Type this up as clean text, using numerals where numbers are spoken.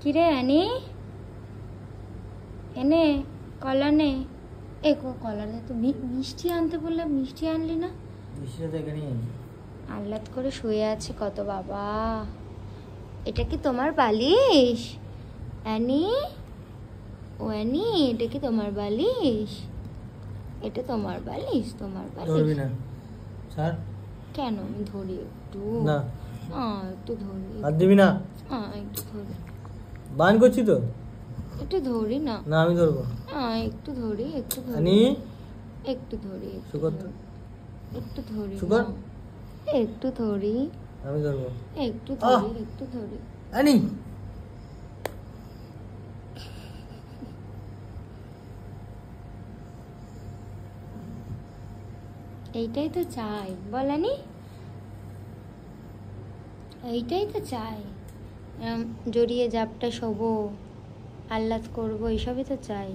কিরে আনি এনে কলা নে। এ কলা দে তো, মিষ্টি আনতে বললাম, মিষ্টি আনলি না? আহ্লাদ করে শুয়ে আছে কত বাবা। এটা কি তোমার বালিশ অ্যানি? ও অ্যানি, এটা কি তোমার বালিশ? এটা তোমার বালিশ? তোমার বালিশ ধরবি না স্যার? কেন? আমি ধরি একটু না, একটু ধরি। হাত দিবি না? একটু ধরি। বান করছি তো। একটু ধরি না। না আমি ধরবো। একটু ধরি, একটু ধরি, আনি একটু ধরি, শুকর তো, একটু ধরি, শুকর একটু ধরি, আমি ধরবো। একটু ধরি, একটু ধরি। আনি এইটাই তো চাই বলানি, এইটাই তো চাই। জড়িয়ে জাপটা শোবো, আহ্লাদ করবো, এইসবই তো চাই।